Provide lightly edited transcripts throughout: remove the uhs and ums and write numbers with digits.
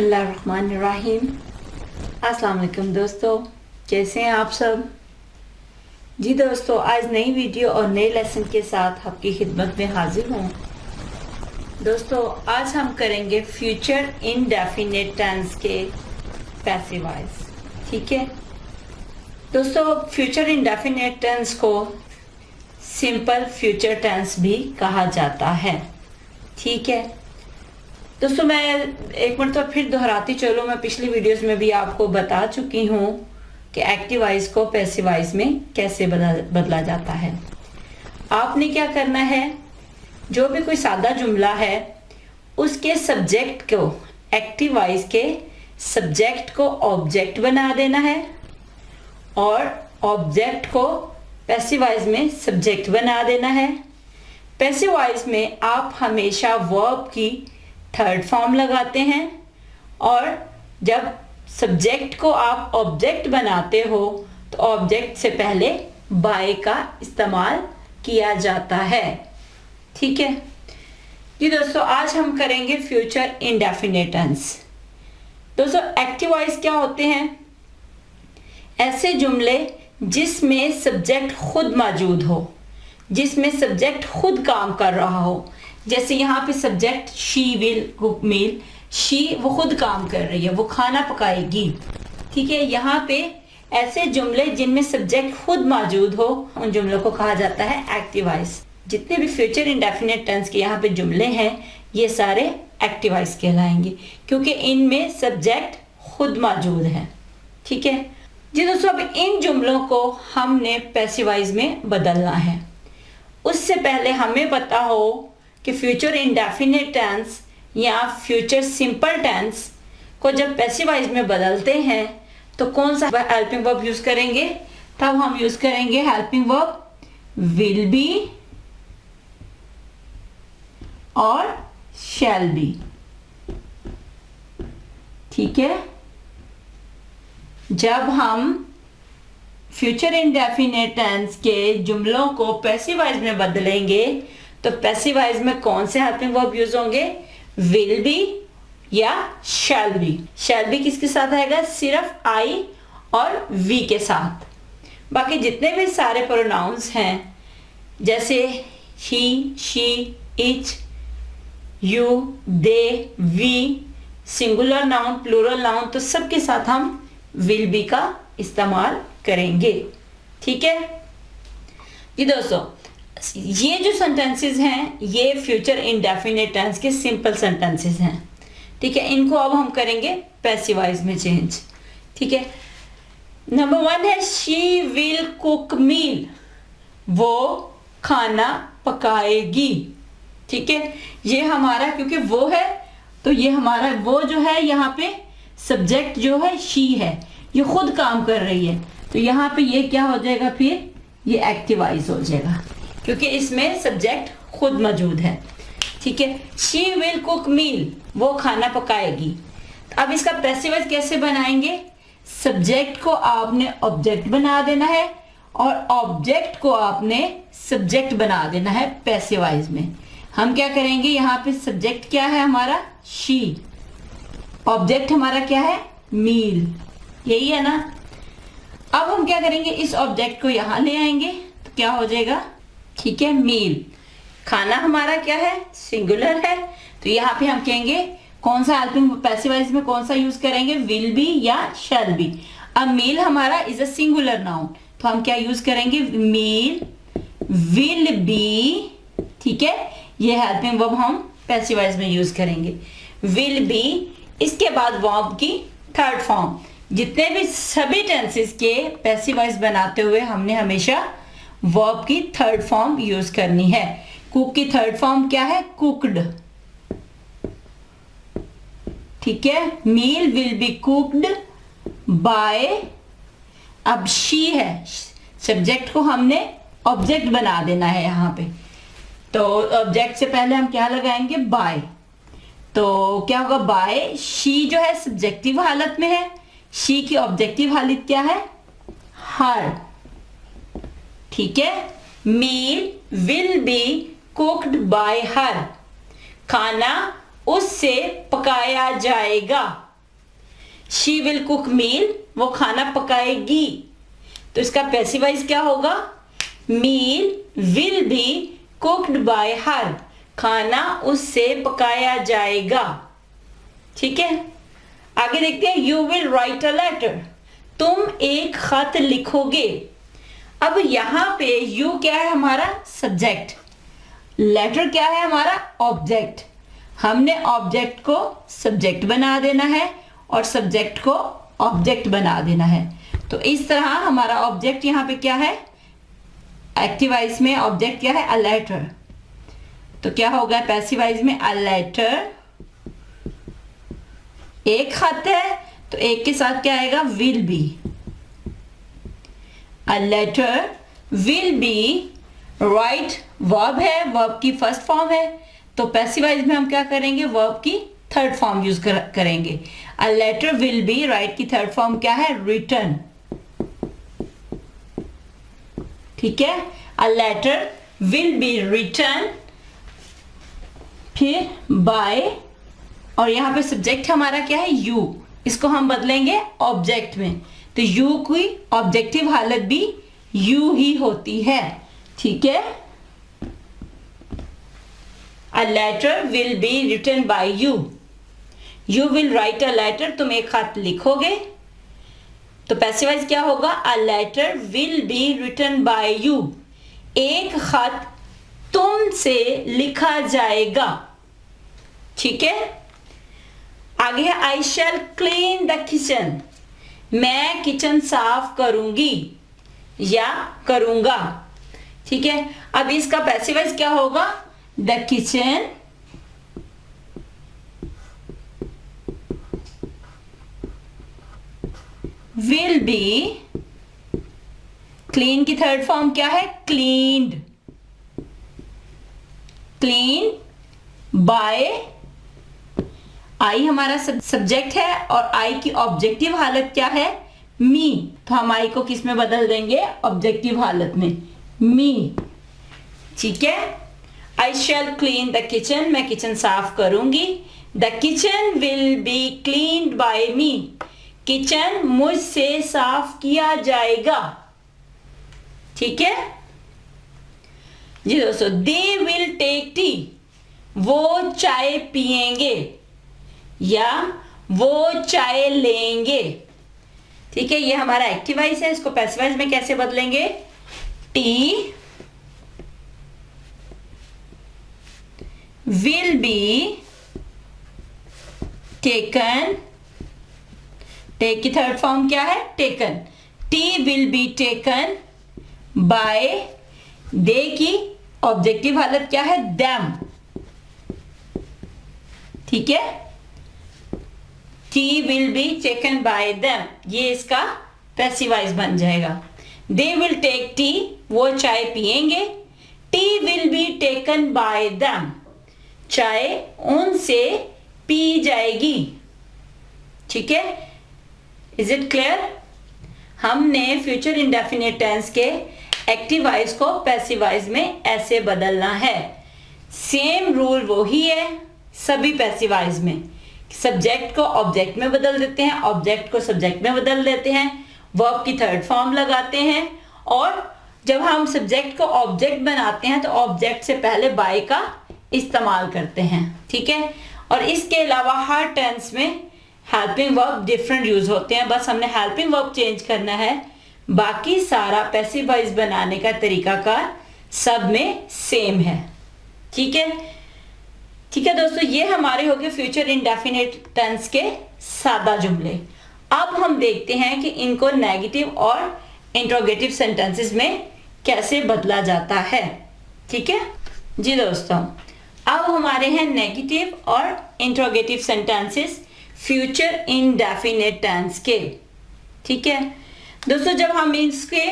बिस्मिल्लाहिर्रहमानिर्रहीम। अस्सलाम वालेकुम दोस्तों, कैसे हैं आप सब। जी दोस्तों, आज नई वीडियो और नए लेसन के साथ आपकी खिदमत में हाजिर हूँ। दोस्तों, आज हम करेंगे फ्यूचर इंडेफिनिट टेंस के पैसिव वॉइस। ठीक है दोस्तों, फ्यूचर इंडेफिनिट टेंस को सिंपल फ्यूचर टेंस भी कहा जाता है। ठीक है दोस्तों, मैं एक मिनट तो फिर दोहराती चलो, मैं पिछली वीडियोस में भी आपको बता चुकी हूँ कि एक्टिव वॉइस को पैसिव वॉइस में कैसे बदला जाता है। आपने क्या करना है, जो भी कोई सादा जुमला है उसके सब्जेक्ट को, एक्टिव वॉइस के सब्जेक्ट को ऑब्जेक्ट बना देना है और ऑब्जेक्ट को पैसिव वॉइस में सब्जेक्ट बना देना है। पैसिव वॉइस में आप हमेशा वर्ब की थर्ड फॉर्म लगाते हैं और जब सब्जेक्ट को आप ऑब्जेक्ट बनाते हो तो ऑब्जेक्ट से पहले बाय का इस्तेमाल किया जाता है। ठीक है जी दोस्तों, आज हम करेंगे फ्यूचर इंडेफिनिट टेंस। दोस्तों, एक्टिव वॉइस क्या होते हैं? ऐसे जुमले जिसमें सब्जेक्ट खुद मौजूद हो, जिसमें सब्जेक्ट खुद काम कर रहा हो। जैसे यहाँ पे subject she will cook meal, she वो खुद काम कर रही है, वो खाना पकाएगी। ठीक है, यहाँ पे ऐसे जुमले जिनमें सब्जेक्ट खुद मौजूद हो, उन जुमलों को कहा जाता है एक्टिव वॉइस। जितने भी फ्यूचर इंडेफिनिट टेंस के यहाँ पे जुमले हैं ये सारे एक्टिव वॉइस कहलाएंगे क्योंकि इनमें सब्जेक्ट खुद मौजूद है। ठीक है जी दोस्तों, अब इन जुमलों को हमने पैसिव वॉइस में बदलना है। उससे पहले हमें पता हो कि फ्यूचर इंडेफिनिट टेंस या फ्यूचर सिंपल टेंस को जब पैसिव वॉइस में बदलते हैं तो कौन सा हेल्पिंग वर्ब यूज करेंगे? तब हम यूज करेंगे हेल्पिंग वर्ब विल बी और शैल बी। ठीक है, जब हम फ्यूचर इंडेफिनिट टेंस के जुमलों को पैसिव वॉइस में बदलेंगे तो पैसिव वॉइस में कौन से हेल्पिंग वर्ब यूज होंगे? विल बी या शैल बी। शैल बी किसके साथ आएगा? सिर्फ आई और वी के साथ। बाकी जितने भी सारे प्रोनाउंस हैं जैसे he, she, it, you, they, we, singular noun, plural noun, तो सबके साथ हम विल बी का इस्तेमाल करेंगे। ठीक है जी दोस्तों, ये जो सेंटेंसेस हैं ये फ्यूचर इंडेफिनिट टेंस के सिंपल सेंटेंसेस हैं। ठीक है, इनको अब हम करेंगे पैसिव वॉइस में चेंज। ठीक है, नंबर 1 है शी विल कुक मील, वो खाना पकाएगी। ठीक है, ये हमारा क्योंकि वो है तो ये हमारा वो जो है, यहाँ पे सब्जेक्ट जो है शी है, ये खुद काम कर रही है, तो यहाँ पे ये क्या हो जाएगा? फिर ये एक्टिव वॉइस हो जाएगा क्योंकि इसमें सब्जेक्ट खुद मौजूद है। ठीक है, शी विल कुक मील, वो खाना पकाएगी। अब इसका पैसिव वॉइस कैसे बनाएंगे? सब्जेक्ट को आपने ऑब्जेक्ट बना देना है और ऑब्जेक्ट को आपने सब्जेक्ट बना देना है पैसिव वॉइस में। हम क्या करेंगे, यहाँ पे सब्जेक्ट क्या है हमारा? शी, ऑब्जेक्ट हमारा क्या है? मील, यही है ना। अब हम क्या करेंगे, इस ऑब्जेक्ट को यहां ले आएंगे तो क्या हो जाएगा? ठीक है, मील, खाना हमारा क्या है? सिंगुलर है, तो यहाँ पे हम कहेंगे कौन सा हेल्पिंग पैसिव वॉइस में कौन सा यूज करेंगे? विल बी या शैल बी। अब मील हमारा इज अ सिंगुलर नाउन, तो हम क्या यूज करेंगे? मील विल बी। ठीक है, ये हेल्पिंग वर्ब हम पैसिव वॉइस में यूज करेंगे, विल बी। इसके बाद वर्ब की थर्ड फॉर्म, जितने भी सभी टेंसेस के पैसिव वॉइस बनाते हुए हमने हमेशा वर्ब की थर्ड फॉर्म यूज करनी है। कुक की थर्ड फॉर्म क्या है? कुक्ड। ठीक है, meal will be cooked bye, अब शी है, सब्जेक्ट को हमने ऑब्जेक्ट बना देना है यहाँ पे, तो ऑब्जेक्ट से पहले हम क्या लगाएंगे? बाय। तो क्या होगा? बाय शी जो है सब्जेक्टिव हालत में है, शी की ऑब्जेक्टिव हालत क्या है? हर। ठीक है, meal will be cooked by her, खाना उससे पकाया जाएगा। शी विल कुक मील, वो खाना पकाएगी, तो इसका पैसिव वॉइस क्या होगा? Meal will be cooked by her, खाना उससे पकाया जाएगा। ठीक है, आगे देखते हैं। You will write a letter, तुम एक खत लिखोगे। अब यहां पे यू क्या है? हमारा सब्जेक्ट, लेटर क्या है? हमारा ऑब्जेक्ट। हमने ऑब्जेक्ट को सब्जेक्ट बना देना है और सब्जेक्ट को ऑब्जेक्ट बना देना है। तो इस तरह हमारा ऑब्जेक्ट यहां पे क्या है? एक्टिव वॉइस में ऑब्जेक्ट क्या है? A letter. तो क्या होगा पैसिव वॉइस में? अ लेटर, एक खत है तो एक के साथ क्या आएगा? Will be. A letter will be, write verb है, वर्ब की फर्स्ट फॉर्म है, तो पैसिव वॉइस में हम क्या करेंगे? वर्ब की थर्ड फॉर्म यूज करेंगे। A letter will be, write की थर्ड फॉर्म क्या है? रिटन। ठीक है, a letter will be written, फिर बाय, और यहां पे सब्जेक्ट हमारा क्या है? यू, इसको हम बदलेंगे ऑब्जेक्ट में, तो यू की ऑब्जेक्टिव हालत भी यू ही होती है। ठीक है, a letter will be written by you, you will write a letter, तुम एक खत लिखोगे, तो पैसिव वॉइस क्या होगा? A letter will be written by you, एक खत तुमसे लिखा जाएगा। ठीक है, आगे है I shall clean the kitchen, मैं किचन साफ करूंगी या करूंगा। ठीक है, अब इसका पैसिव वॉइस क्या होगा? The kitchen will B, clean की थर्ड फॉर्म क्या है? क्लीन्ड, क्लीन बाय, आई हमारा सब्जेक्ट है और आई की ऑब्जेक्टिव हालत क्या है? मी, तो हम आई को किस में बदल देंगे? ऑब्जेक्टिव हालत में, मी। ठीक है, I shall clean the kitchen, मैं किचन साफ करूंगी। The kitchen will be cleaned by me, kitchen मुझसे साफ किया जाएगा। ठीक है जी दोस्तों, दे विल टेक टी, वो चाय पिएंगे या वो चाय लेंगे। ठीक है, ये हमारा एक्टिव वॉइस है, इसको पैसिव वॉइस में कैसे बदलेंगे? Tea will be taken, take की थर्ड फॉर्म क्या है? Taken, tea will be taken by, they की ऑब्जेक्टिव हालत क्या है? देम। ठीक है, tea will be taken by them, ये इसका पैसिव वॉइस बन जाएगा। दे विल टेक टी, वो चाय पिएंगे। T will be taken by them, चाय उनसे पी जाएगी। ठीक है, इज इट क्लियर? हमने फ्यूचर इंडेफिनिट टेंस के एक्टिव वॉइस को पैसिव वॉइस में ऐसे बदलना है। सेम रूल वो ही है सभी पैसिव वॉइस में, सब्जेक्ट को ऑब्जेक्ट में बदल देते हैं, ऑब्जेक्ट को सब्जेक्ट में बदल देते हैं, वर्ब की थर्ड फॉर्म लगाते हैं, और जब हम सब्जेक्ट को ऑब्जेक्ट बनाते हैं तो ऑब्जेक्ट से पहले बाय का इस्तेमाल करते हैं। ठीक है, और इसके अलावा हर टेंस में हेल्पिंग वर्ब डिफरेंट यूज होते हैं, बस हमने हेल्पिंग वर्ब चेंज करना है, बाकी सारा पैसिव वॉइस बनाने का तरीकाकार सब में सेम है। ठीक है, ठीक है दोस्तों, ये हमारे हो गए फ्यूचर इंडेफिनिट टेंस के सादा जुमले। अब हम देखते हैं कि इनको नेगेटिव और इंट्रोगेटिव सेंटेंसेस में कैसे बदला जाता है। ठीक है जी दोस्तों, अब हमारे हैं नेगेटिव और interrogative sentences future indefinite tense के। ठीक है दोस्तों, जब हम इसके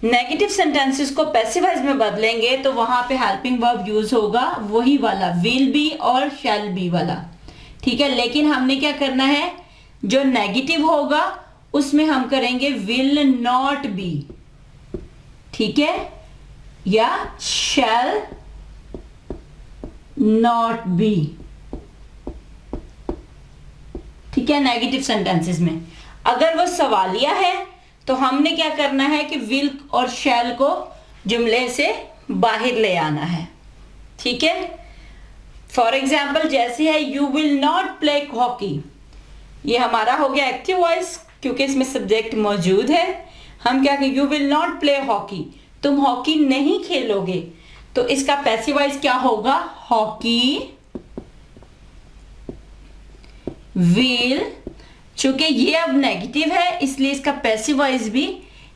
नेगेटिव सेंटेंसेस को पैसिव वॉइस में बदलेंगे तो वहां पे हेल्पिंग वर्ब यूज होगा वही वाला, विल बी और शैल बी वाला। ठीक है, लेकिन हमने क्या करना है, जो नेगेटिव होगा उसमें हम करेंगे विल नॉट बी। ठीक है, या शैल नॉट बी। ठीक है, नेगेटिव सेंटेंसेस में। अगर वो सवालिया है तो हमने क्या करना है कि विल और शैल को जुमले से बाहर ले आना है। ठीक है, फॉर एग्जाम्पल जैसे है you will not play hockey, ये हमारा हो गया एक्टिव वॉइस क्योंकि इसमें सब्जेक्ट मौजूद है। हम क्या कहें, you will not play hockey, तुम हॉकी नहीं खेलोगे, तो इसका पैसिव वॉइस क्या होगा, हॉकी विल। चूंकि ये अब नेगेटिव है इसलिए इसका पैसिव वॉइस भी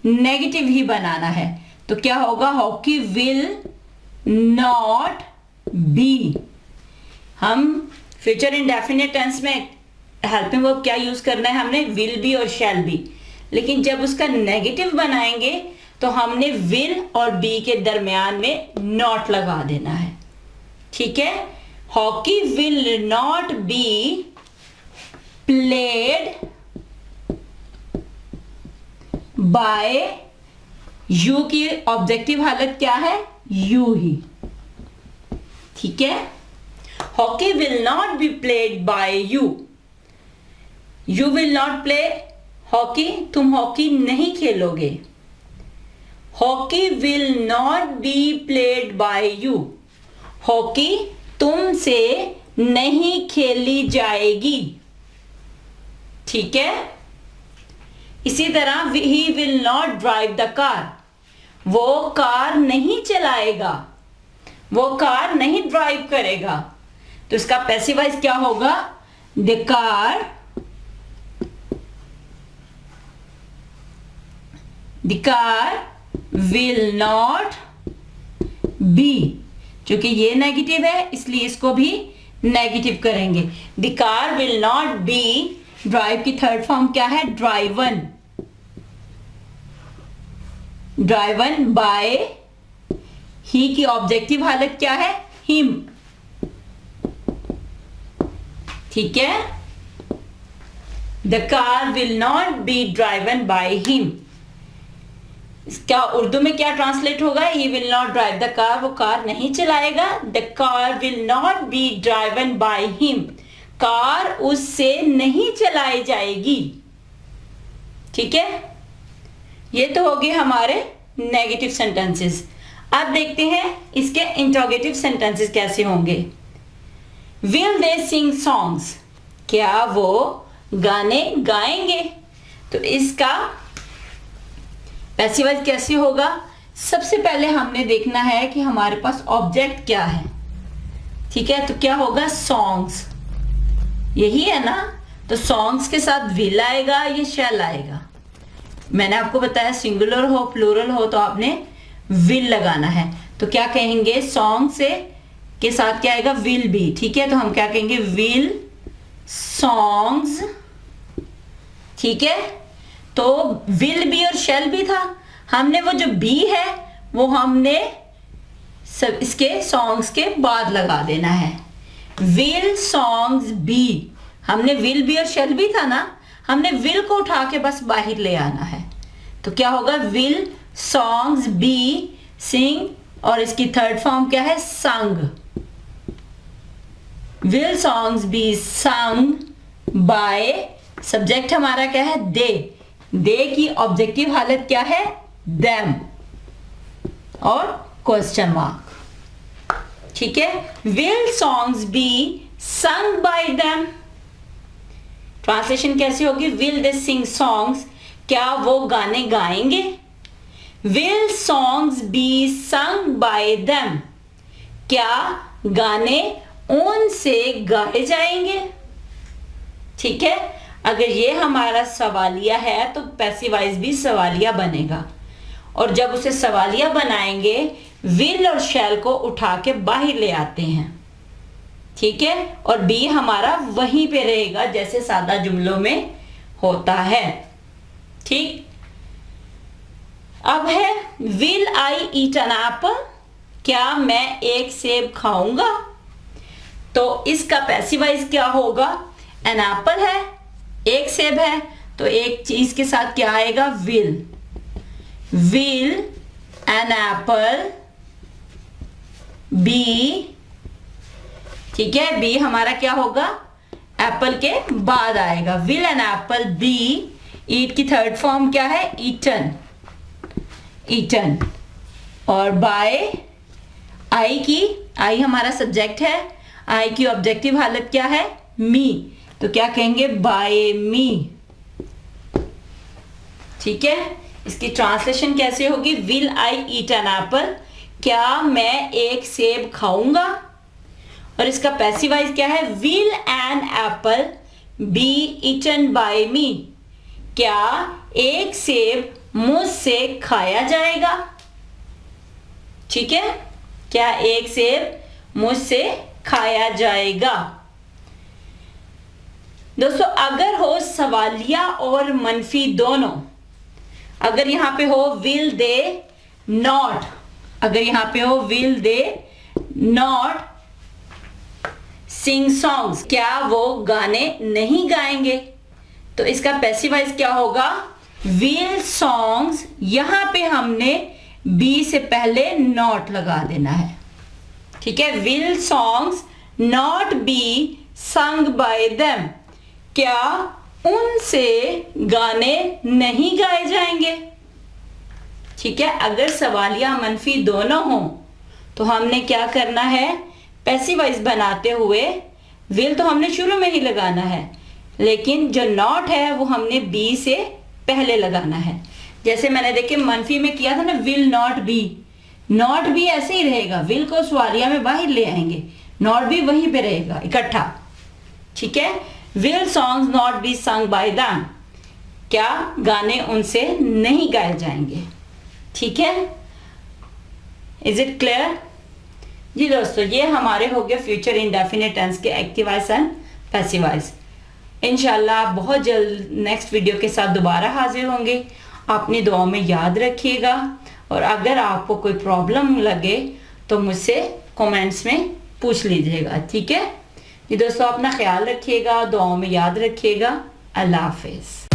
नेगेटिव ही बनाना है, तो क्या होगा, हॉकी विल नॉट बी। हम फ्यूचर इंडेफिनिट टेंस में हेल्पिंग वर्ब क्या यूज करना है, हमने विल बी और शैल बी, लेकिन जब उसका नेगेटिव बनाएंगे तो हमने विल और बी के दरमियान में नॉट लगा देना है। ठीक है, hockey will not be played by you की ऑब्जेक्टिव हालत क्या है, यू ही। ठीक है, hockey will not be played by you, you will not play hockey, तुम हॉकी नहीं खेलोगे। Hockey will not be played by you, hockey तुमसे नहीं खेली जाएगी। ठीक है, इसी तरह he will not drive the car, वो कार नहीं चलाएगा, वो कार नहीं ड्राइव करेगा, तो इसका पैसिव वॉइस क्या होगा, the car will not be. क्योंकि ये नेगेटिव है इसलिए इसको भी नेगेटिव करेंगे। The car will not be, drive की थर्ड फॉर्म क्या है, ड्राइवन, ड्राइवन बाय ही की ऑब्जेक्टिव हालत क्या है, हिम। ठीक है, the car will not be driven by him. क्या उर्दू में क्या ट्रांसलेट होगा, he will not drive the car, वो कार नहीं चलाएगा। The car will not be driven by him, car उससे नहीं चलाई जाएगी। ठीक है, ये तो हो गए हमारे नेगेटिव सेंटेंसेस। अब देखते हैं इसके इंट्रोगेटिव सेंटेंसेस कैसे होंगे। विल दे सिंग सॉन्ग्स, क्या वो गाने गाएंगे, तो इसका पैसिव वॉइस कैसे होगा। सबसे पहले हमने देखना है कि हमारे पास ऑब्जेक्ट क्या है। ठीक है, तो क्या होगा, सॉन्ग्स, यही है ना, तो सॉन्ग्स के साथ विल आएगा या शैल आएगा। मैंने आपको बताया सिंगुलर हो प्लूरल हो तो आपने विल लगाना है, तो क्या कहेंगे, सॉन्ग से के साथ क्या आएगा, विल बी। ठीक है, तो हम क्या कहेंगे, विल सॉन्ग्स। ठीक है, तो विल बी और शैल बी था, हमने वो जो बी है वो हमने सब इसके सॉन्ग्स के बाद लगा देना है। विल सॉन्ग्स बी, हमने विल बी और शैल बी था ना, हमने विल को उठा के बस बाहर ले आना है, तो क्या होगा, विल सॉन्ग्स बी सिंग, और इसकी थर्ड फॉर्म क्या है, sung. Will songs be sung by, subject हमारा क्या है, दे की ऑब्जेक्टिव हालत क्या है, देम और क्वेश्चन मार्क। ठीक है, will songs be sung by them, translation कैसी होगी, विल दे सिंग सॉन्ग्स, क्या वो गाने गाएंगे। Will songs be sung by them, क्या गाने उनसे गाए जाएंगे। ठीक है, अगर ये हमारा सवालिया है तो पैसिव वॉइस भी सवालिया बनेगा, और जब उसे सवालिया बनाएंगे विल और शैल को उठा के बाहर ले आते हैं। ठीक है, और बी हमारा वहीं पे रहेगा जैसे सादा जुमलों में होता है। ठीक, अब है will I eat an apple, क्या मैं एक सेब खाऊंगा, तो इसका पैसिव वॉइस क्या होगा, एन एप्पल है, एक सेब है, तो एक चीज के साथ क्या आएगा, will, will an apple be. ठीक है, बी हमारा क्या होगा, एप्पल के बाद आएगा। Will an apple be, eat की थर्ड फॉर्म क्या है? Eaten, eaten. और बाय, आई हमारा सब्जेक्ट है, आई की ऑब्जेक्टिव हालत क्या है? मी, तो क्या कहेंगे? बाय मी। ठीक है, इसकी ट्रांसलेशन कैसे होगी? Will I eat an apple, क्या मैं एक सेब खाऊंगा? और इसका पैसिव वॉइस क्या है? Will an apple be eaten by me, क्या एक सेब मुझसे खाया जाएगा? ठीक है, क्या एक सेब मुझसे खाया जाएगा? दोस्तों अगर हो सवालिया और मनफी दोनों, अगर यहां पे हो विल दे नॉट, अगर यहां पे हो will they not sing songs, क्या वो गाने नहीं गाएंगे, तो इसका पैसिव वॉइस क्या होगा? विल सॉन्ग्स, यहां पे हमने बी से पहले नॉट लगा देना है। ठीक है, will songs not be sung by them, क्या उनसे गाने नहीं गाए जाएंगे? ठीक है, अगर सवालिया मनफी दोनों हो तो हमने क्या करना है? पैसिव वॉइस बनाते हुए विल तो हमने शुरू में ही लगाना है, लेकिन जो नॉट है वो हमने बी से पहले लगाना है। जैसे मैंने देखिए मनफी में किया था ना, will not be, not be ऐसे ही रहेगा, विल को सवालिया में बाहर ले आएंगे, नॉट बी वहीं पे रहेगा इकट्ठा। ठीक है, will songs not be sung by them, क्या गाने उनसे नहीं गाए जाएंगे? ठीक है, इज इट क्लियर? जी दोस्तों, ये हमारे हो गए फ्यूचर इंडेफिनिट टेंस के active voice and passive voice. इंशाल्लाह आप बहुत जल्द नेक्स्ट वीडियो के साथ दोबारा हाजिर होंगे। अपनी दुआओं में याद रखिएगा, और अगर आपको कोई प्रॉब्लम लगे तो मुझसे कमेंट्स में पूछ लीजिएगा। ठीक है जी दोस्तों, अपना ख्याल रखिएगा, दुआओं में याद रखिएगा। अल्लाह हाफिज़।